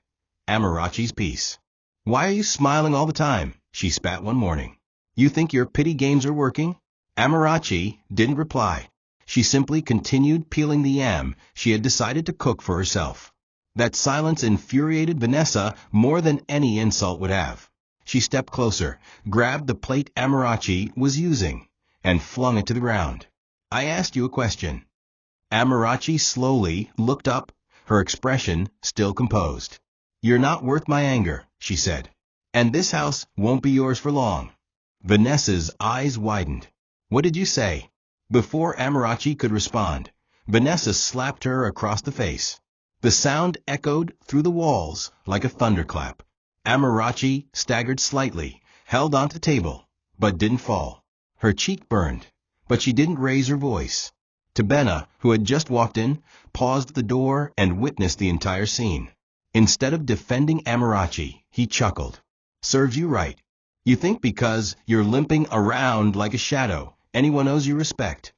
Amarachi's peace. "Why are you smiling all the time?" she spat one morning. "You think your pity games are working?" Amarachi didn't reply. She simply continued peeling the yam she had decided to cook for herself. That silence infuriated Vanessa more than any insult would have. She stepped closer, grabbed the plate Amarachi was using, and flung it to the ground. "I asked you a question." Amarachi slowly looked up, her expression still composed. "You're not worth my anger," she said. "And this house won't be yours for long." Vanessa's eyes widened. "What did you say?" Before Amarachi could respond, Vanessa slapped her across the face. The sound echoed through the walls like a thunderclap. Amarachi staggered slightly, held onto the table, but didn't fall. Her cheek burned, but she didn't raise her voice. Tobenna, who had just walked in, paused at the door and witnessed the entire scene. Instead of defending Amarachi, he chuckled. "Serves you right. You think because you're limping around like a shadow, anyone owes you respect."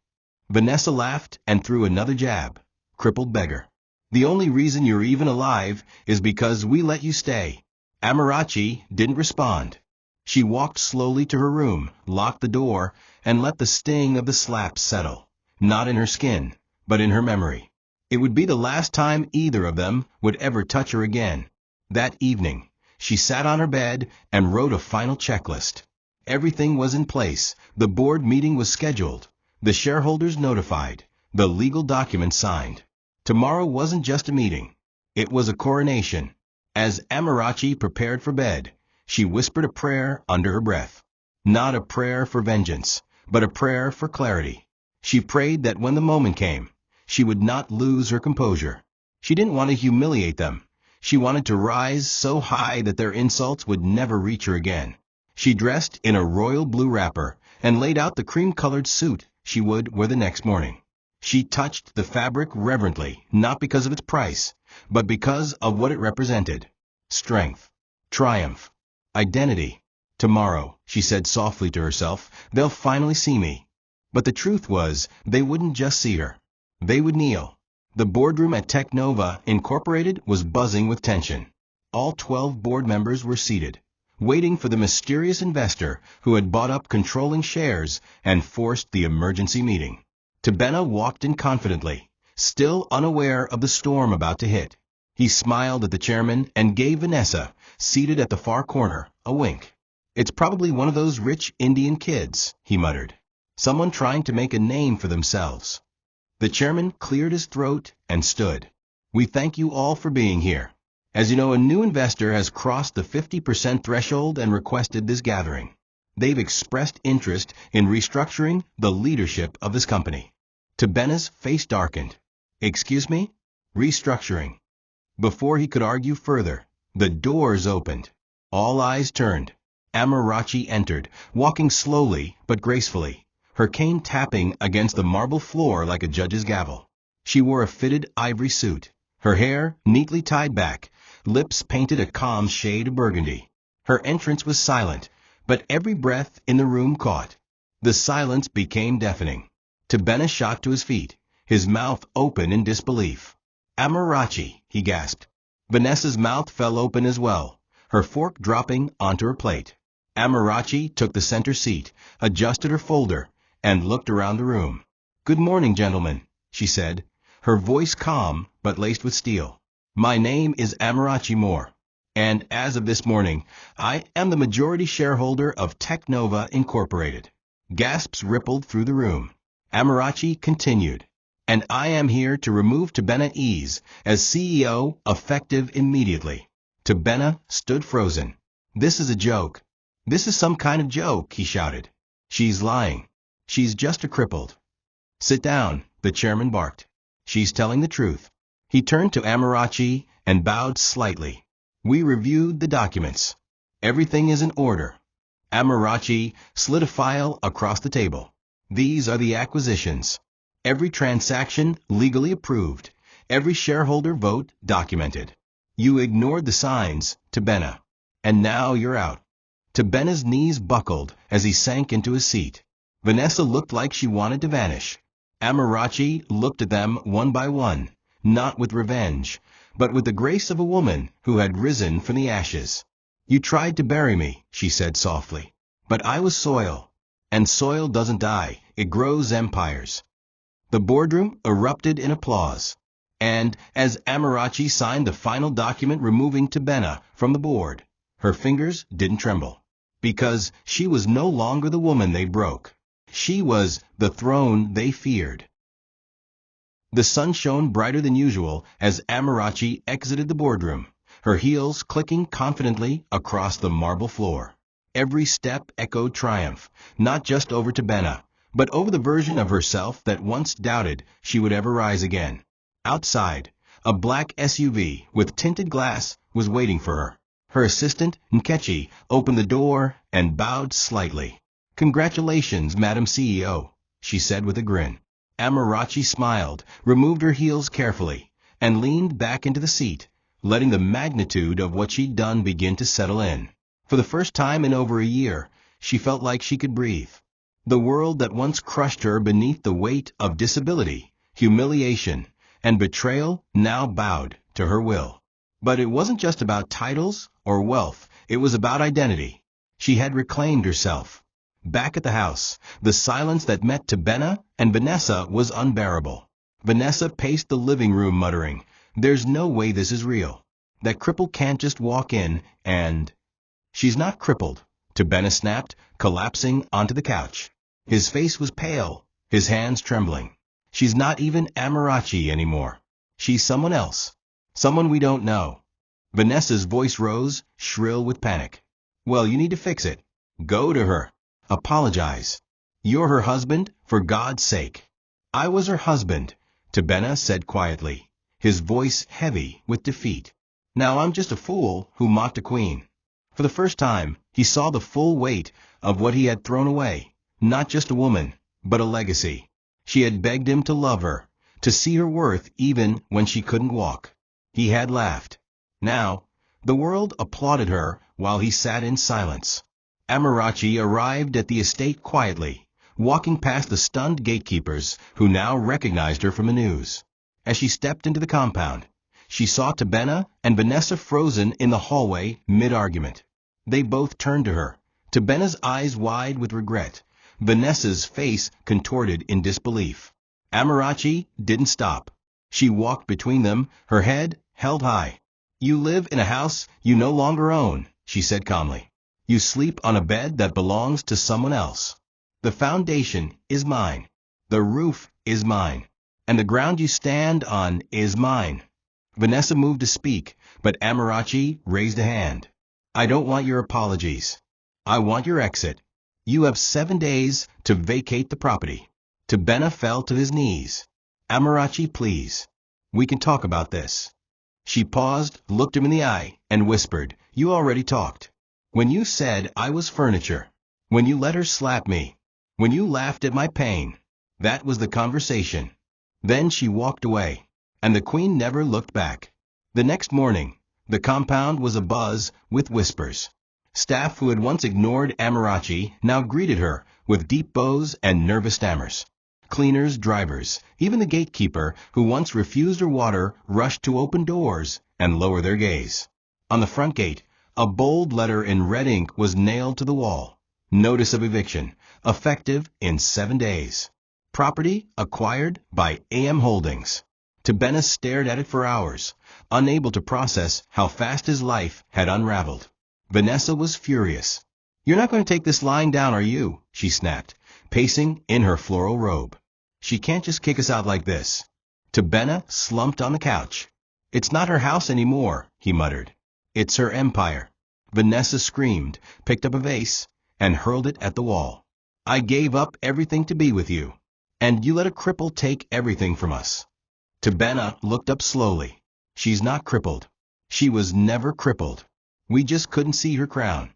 Vanessa laughed and threw another jab. "Crippled beggar. The only reason you're even alive is because we let you stay." Amarachi didn't respond. She walked slowly to her room, locked the door, and let the sting of the slap settle, not in her skin, but in her memory. It would be the last time either of them would ever touch her again. That evening, she sat on her bed and wrote a final checklist. Everything was in place. The board meeting was scheduled, the shareholders notified, the legal documents signed. Tomorrow wasn't just a meeting. It was a coronation. As Amarachi prepared for bed, she whispered a prayer under her breath. Not a prayer for vengeance, but a prayer for clarity. She prayed that when the moment came, she would not lose her composure. She didn't want to humiliate them. She wanted to rise so high that their insults would never reach her again. She dressed in a royal blue wrapper and laid out the cream-colored suit she would wear the next morning. She touched the fabric reverently, not because of its price, but because of what it represented. Strength, triumph, identity. "Tomorrow," she said softly to herself, "they'll finally see me." But the truth was, they wouldn't just see her. They would kneel. The boardroom at Technova Incorporated was buzzing with tension. All 12 board members were seated, waiting for the mysterious investor who had bought up controlling shares and forced the emergency meeting. Tobenna walked in confidently, still unaware of the storm about to hit. He smiled at the chairman and gave Vanessa, seated at the far corner, a wink. "It's probably one of those rich Indian kids," he muttered. "Someone trying to make a name for themselves." The chairman cleared his throat and stood. "We thank you all for being here. As you know, a new investor has crossed the 50% threshold and requested this gathering. They've expressed interest in restructuring the leadership of this company." Tobenna's face darkened. "Excuse me? Restructuring?" Before he could argue further, the doors opened. All eyes turned. Amarachi entered, walking slowly but gracefully, her cane tapping against the marble floor like a judge's gavel. She wore a fitted ivory suit, her hair neatly tied back, lips painted a calm shade of burgundy. Her entrance was silent, but every breath in the room caught. The silence became deafening. Tobenna shot to his feet, his mouth open in disbelief. "Amarachi," he gasped. Vanessa's mouth fell open as well, her fork dropping onto her plate. Amarachi took the center seat, adjusted her folder, and looked around the room. "Good morning, gentlemen," she said, her voice calm but laced with steel. "My name is Amarachi Moore, and as of this morning, I am the majority shareholder of Technova Incorporated." Gasps rippled through the room. Amarachi continued, "And I am here to remove Tobenna Ease as CEO effective immediately." Tobenna stood frozen. "This is a joke. This is some kind of joke," he shouted. "She's lying. She's just a crippled." "Sit down," the chairman barked. "She's telling the truth." He turned to Amarachi and bowed slightly. "We reviewed the documents. Everything is in order." Amarachi slid a file across the table. "These are the acquisitions. Every transaction legally approved. Every shareholder vote documented. You ignored the signs, Tobenna. And now you're out." Tobenna's knees buckled as he sank into his seat. Vanessa looked like she wanted to vanish. Amarachi looked at them one by one, not with revenge, but with the grace of a woman who had risen from the ashes. "You tried to bury me," she said softly, "but I was soil. And soil doesn't die, it grows empires." The boardroom erupted in applause. And as Amarachi signed the final document removing Tobenna from the board, her fingers didn't tremble. Because she was no longer the woman they broke. She was the throne they feared. The sun shone brighter than usual as Amarachi exited the boardroom, her heels clicking confidently across the marble floor. Every step echoed triumph, not just over Tobenna, but over the version of herself that once doubted she would ever rise again. Outside, a black SUV with tinted glass was waiting for her. Her assistant, Nkechi, opened the door and bowed slightly. "Congratulations, Madam CEO," she said with a grin. Amarachi smiled, removed her heels carefully, and leaned back into the seat, letting the magnitude of what she'd done begin to settle in. For the first time in over a year, she felt like she could breathe. The world that once crushed her beneath the weight of disability, humiliation, and betrayal now bowed to her will. But it wasn't just about titles or wealth, it was about identity. She had reclaimed herself. Back at the house, the silence that met Tobenna and Vanessa was unbearable. Vanessa paced the living room muttering, "There's no way this is real. That cripple can't just walk in and—" "She's not crippled," Tobenna snapped, collapsing onto the couch. His face was pale, his hands trembling. "She's not even Amarachi anymore. She's someone else. Someone we don't know." Vanessa's voice rose, shrill with panic. "Well, you need to fix it. Go to her. Apologize. You're her husband, for God's sake." "I was her husband," Tobenna said quietly, his voice heavy with defeat. "Now I'm just a fool who mocked a queen." For the first time, he saw the full weight of what he had thrown away. Not just a woman, but a legacy. She had begged him to love her, to see her worth even when she couldn't walk. He had laughed. Now, the world applauded her while he sat in silence. Amarachi arrived at the estate quietly, walking past the stunned gatekeepers who now recognized her from the news. As she stepped into the compound, she saw Tobenna and Vanessa frozen in the hallway mid-argument. They both turned to her, Tobenna's eyes wide with regret, Vanessa's face contorted in disbelief. Amarachi didn't stop. She walked between them, her head held high. "You live in a house you no longer own," she said calmly. "You sleep on a bed that belongs to someone else. The foundation is mine. The roof is mine. And the ground you stand on is mine." Vanessa moved to speak, but Amarachi raised a hand. "I don't want your apologies. I want your exit. You have 7 days to vacate the property." Tobenna fell to his knees. "Amarachi, please. We can talk about this." She paused, looked him in the eye, and whispered, "You already talked. When you said I was furniture. When you let her slap me. When you laughed at my pain. That was the conversation." Then she walked away, and the queen never looked back. The next morning, the compound was abuzz with whispers. Staff who had once ignored Amarachi now greeted her with deep bows and nervous stammers. Cleaners, drivers, even the gatekeeper who once refused her water rushed to open doors and lower their gaze. On the front gate, A bold letter in red ink was nailed to the wall. Notice of eviction, effective in 7 days. Property acquired by AM Holdings. Tobenna stared at it for hours, unable to process how fast his life had unraveled. Vanessa was furious. "You're not going to take this lying down, are you?" she snapped, pacing in her floral robe. "She can't just kick us out like this." Tobenna slumped on the couch. "It's not her house anymore," he muttered. "It's her empire." Vanessa screamed, picked up a vase, and hurled it at the wall. "I gave up everything to be with you, and you let a cripple take everything from us." Tobenna looked up slowly. "She's not crippled. She was never crippled. We just couldn't see her crown."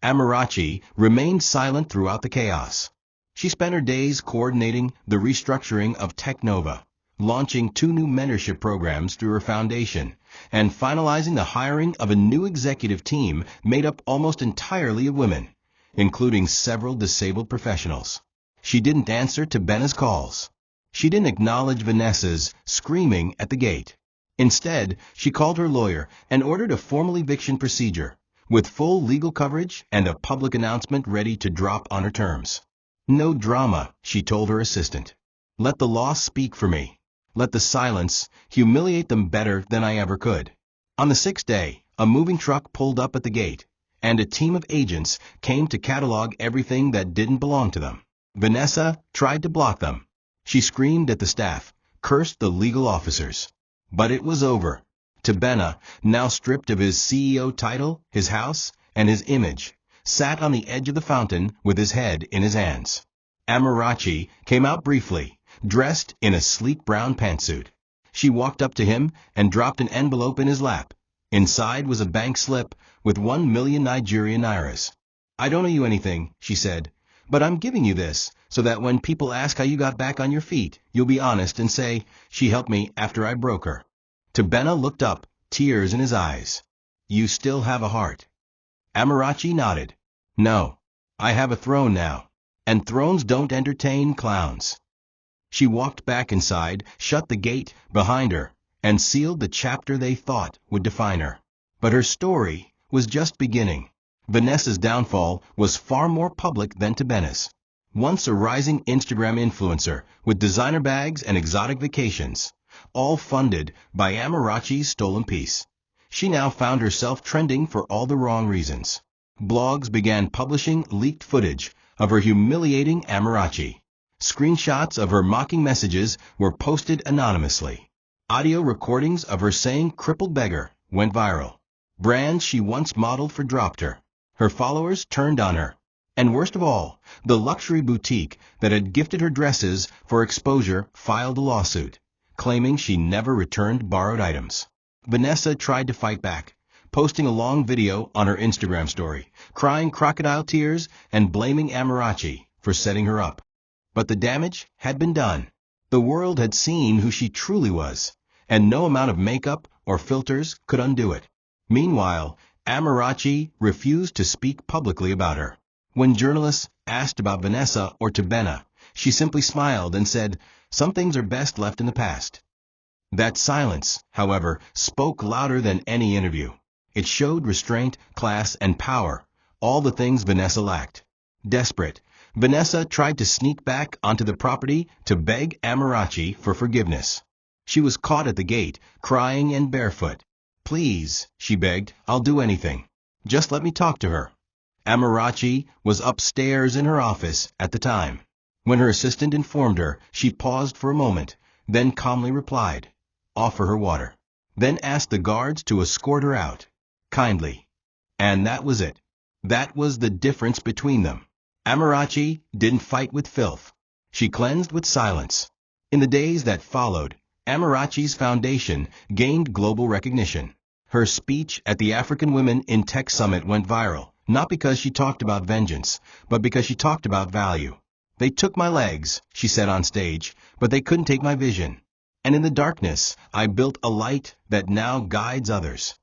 Amarachi remained silent throughout the chaos. She spent her days coordinating the restructuring of Technova, launching 2 new mentorship programs through her foundation, and finalizing the hiring of a new executive team made up almost entirely of women, including several disabled professionals. She didn't answer Tobenna's calls. She didn't acknowledge Vanessa's screaming at the gate. Instead, she called her lawyer and ordered a formal eviction procedure, with full legal coverage and a public announcement ready to drop on her terms. "No drama," she told her assistant. "Let the law speak for me. Let the silence humiliate them better than I ever could." On the 6th day, a moving truck pulled up at the gate, and a team of agents came to catalog everything that didn't belong to them. Vanessa tried to block them. She screamed at the staff, cursed the legal officers. But it was over. Tobenna, now stripped of his CEO title, his house, and his image, sat on the edge of the fountain with his head in his hands. Amarachi came out briefly, dressed in a sleek brown pantsuit. She walked up to him and dropped an envelope in his lap. Inside was a bank slip with 1 million Nigerian nairas. "I don't owe you anything," she said, "but I'm giving you this so that when people ask how you got back on your feet, you'll be honest and say, 'She helped me after I broke her.'" Tobenna looked up, tears in his eyes. "You still have a heart." Amarachi nodded. "No. I have a throne now. And thrones don't entertain clowns." She walked back inside, shut the gate behind her, and sealed the chapter they thought would define her. But her story was just beginning. Vanessa's downfall was far more public than Tobenna's. Once a rising Instagram influencer with designer bags and exotic vacations, all funded by Amarachi's stolen piece, she now found herself trending for all the wrong reasons. Blogs began publishing leaked footage of her humiliating Amarachi. Screenshots of her mocking messages were posted anonymously. Audio recordings of her saying "crippled beggar" went viral. Brands she once modeled for dropped her. Her followers turned on her. And worst of all, the luxury boutique that had gifted her dresses for exposure filed a lawsuit, claiming she never returned borrowed items. Vanessa tried to fight back, posting a long video on her Instagram story, crying crocodile tears and blaming Amarachi for setting her up. But the damage had been done. The world had seen who she truly was, and no amount of makeup or filters could undo it. Meanwhile, Amarachi refused to speak publicly about her. When journalists asked about Vanessa or Tobenna, she simply smiled and said, "Some things are best left in the past." That silence, however, spoke louder than any interview. It showed restraint, class, and power, all the things Vanessa lacked. Desperate, Vanessa tried to sneak back onto the property to beg Amarachi for forgiveness. She was caught at the gate, crying and barefoot. "Please," she begged, "I'll do anything. Just let me talk to her." Amarachi was upstairs in her office at the time. When her assistant informed her, she paused for a moment, then calmly replied, "Offer her water." Then asked the guards to escort her out. Kindly. And that was it. That was the difference between them. Amarachi didn't fight with filth. She cleansed with silence. In the days that followed, Amarachi's foundation gained global recognition. Her speech at the African Women in Tech Summit went viral, not because she talked about vengeance, but because she talked about value. "They took my legs," she said on stage, "but they couldn't take my vision. And in the darkness, I built a light that now guides others."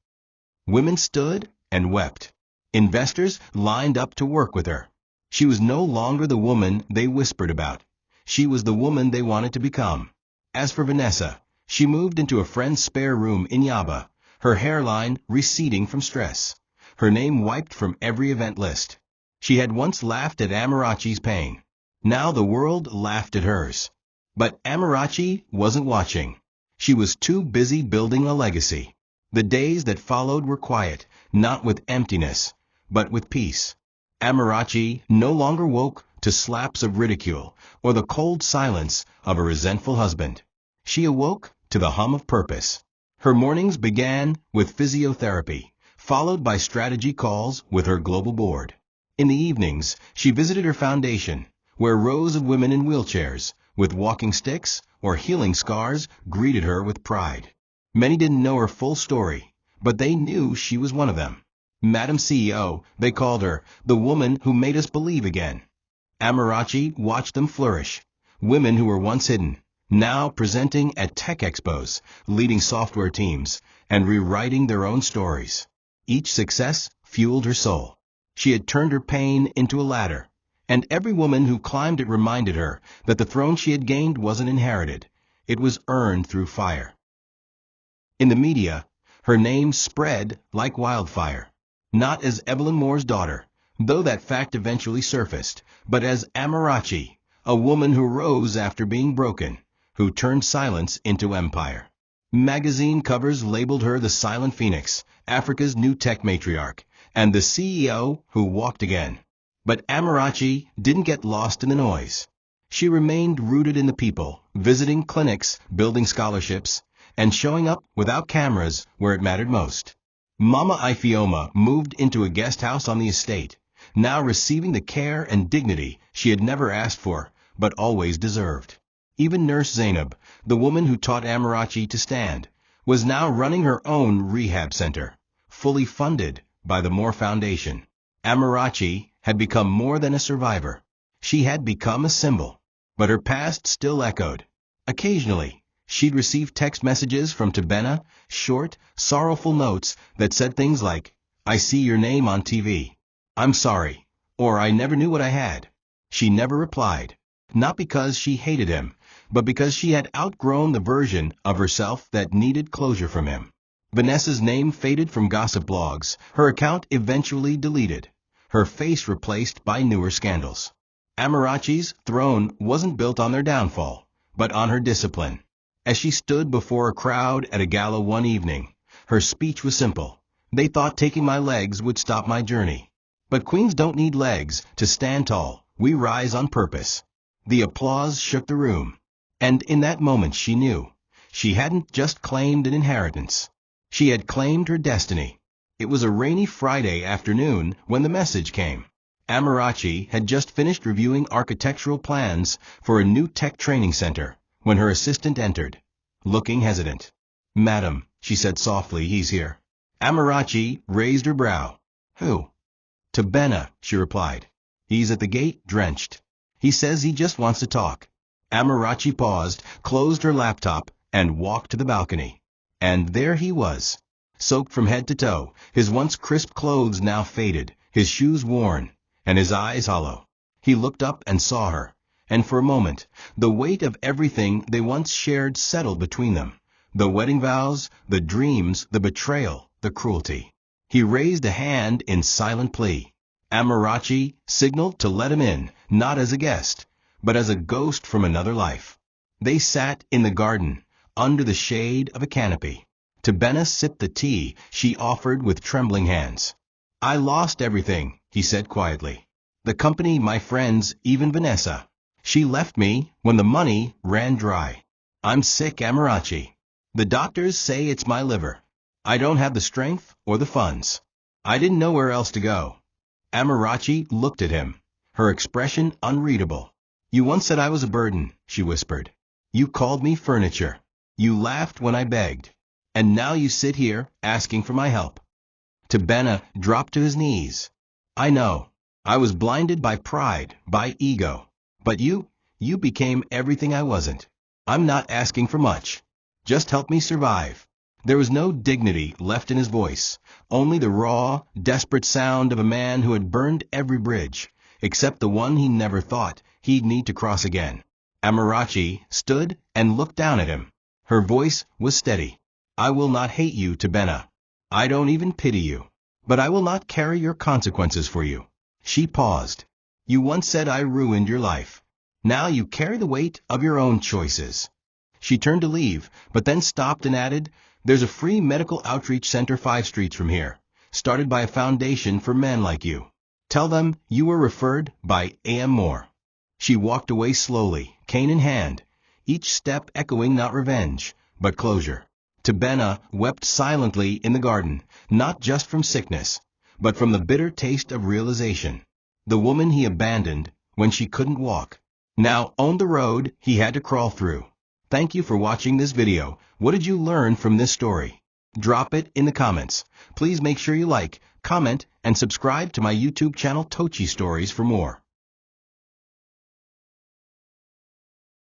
Women stood and wept. Investors lined up to work with her. She was no longer the woman they whispered about. She was the woman they wanted to become. As for Vanessa, she moved into a friend's spare room in Yaba, her hairline receding from stress. her name wiped from every event list. She had once laughed at Amarachi's pain. Now the world laughed at hers. But Amarachi wasn't watching. She was too busy building a legacy. The days that followed were quiet, not with emptiness, but with peace. Amarachi no longer woke to slaps of ridicule or the cold silence of a resentful husband. She awoke to the hum of purpose. Her mornings began with physiotherapy, followed by strategy calls with her global board. In the evenings, she visited her foundation, where rows of women in wheelchairs, with walking sticks or healing scars, greeted her with pride. Many didn't know her full story, but they knew she was one of them. Madam CEO, they called her, the woman who made us believe again. Amarachi watched them flourish. Women who were once hidden, now presenting at tech expos, leading software teams, and rewriting their own stories. Each success fueled her soul. She had turned her pain into a ladder, and every woman who climbed it reminded her that the throne she had gained wasn't inherited. It was earned through fire. In the media, her name spread like wildfire. Not as Evelyn Moore's daughter, though that fact eventually surfaced, but as Amarachi, a woman who rose after being broken, who turned silence into empire. Magazine covers labeled her the Silent Phoenix, Africa's new tech matriarch, and the CEO who walked again. But Amarachi didn't get lost in the noise. She remained rooted in the people, visiting clinics, building scholarships, and showing up without cameras where it mattered most. Mama Ifioma moved into a guest house on the estate, now receiving the care and dignity she had never asked for, but always deserved. Even Nurse Zainab, the woman who taught Amarachi to stand, was now running her own rehab center, fully funded by the Moore Foundation. Amarachi had become more than a survivor. She had become a symbol, but her past still echoed. Occasionally, she'd receive text messages from Tobenna, short, sorrowful notes that said things like, "I see your name on TV. I'm sorry," or "I never knew what I had." She never replied, not because she hated him, but because she had outgrown the version of herself that needed closure from him. Vanessa's name faded from gossip blogs, her account eventually deleted, her face replaced by newer scandals. Amarachi's throne wasn't built on their downfall, but on her discipline. As she stood before a crowd at a gala one evening, her speech was simple. "They thought taking my legs would stop my journey. But queens don't need legs to stand tall. We rise on purpose." The applause shook the room. And in that moment she knew. She hadn't just claimed an inheritance. She had claimed her destiny. It was a rainy Friday afternoon when the message came. Amarachi had just finished reviewing architectural plans for a new tech training center when her assistant entered, looking hesitant. "Madam," she said softly, "he's here." Amarachi raised her brow. "Who?" "Tobenna," she replied. "He's at the gate, drenched. He says he just wants to talk." Amarachi paused, closed her laptop, and walked to the balcony. And there he was, soaked from head to toe, his once crisp clothes now faded, his shoes worn, and his eyes hollow. He looked up and saw her, and for a moment, the weight of everything they once shared settled between them. The wedding vows, the dreams, the betrayal, the cruelty. He raised a hand in silent plea. Amarachi signaled to let him in, not as a guest, but as a ghost from another life. They sat in the garden, under the shade of a canopy. Tobenna sipped the tea she offered with trembling hands. "I lost everything," he said quietly. "The company, my friends, even Vanessa. She left me when the money ran dry. I'm sick, Amarachi. The doctors say it's my liver. I don't have the strength or the funds. I didn't know where else to go." Amarachi looked at him, her expression unreadable. "You once said I was a burden," she whispered. "You called me furniture. You laughed when I begged. And now you sit here asking for my help." Tobenna dropped to his knees. "I know. I was blinded by pride, by ego. But you became everything I wasn't. I'm not asking for much. Just help me survive." There was no dignity left in his voice, only the raw, desperate sound of a man who had burned every bridge, except the one he never thought he'd need to cross again. Amarachi stood and looked down at him. Her voice was steady. "I will not hate you, Tobenna. I don't even pity you. But I will not carry your consequences for you. She paused. You once said I ruined your life. Now you carry the weight of your own choices. She turned to leave, but then stopped and added, there's a free medical outreach center 5 streets from here, started by a foundation for men like you. Tell them you were referred by A.M. Moore. She walked away slowly, cane in hand, each step echoing not revenge, but closure. Tobenna wept silently in the garden, not just from sickness, but from the bitter taste of realization. The woman he abandoned when she couldn't walk now owned the road he had to crawl through. Thank you for watching this video. What did you learn from this story? Drop it in the comments. Please make sure you like, comment, and subscribe to my YouTube channel TOCHI Stories for more.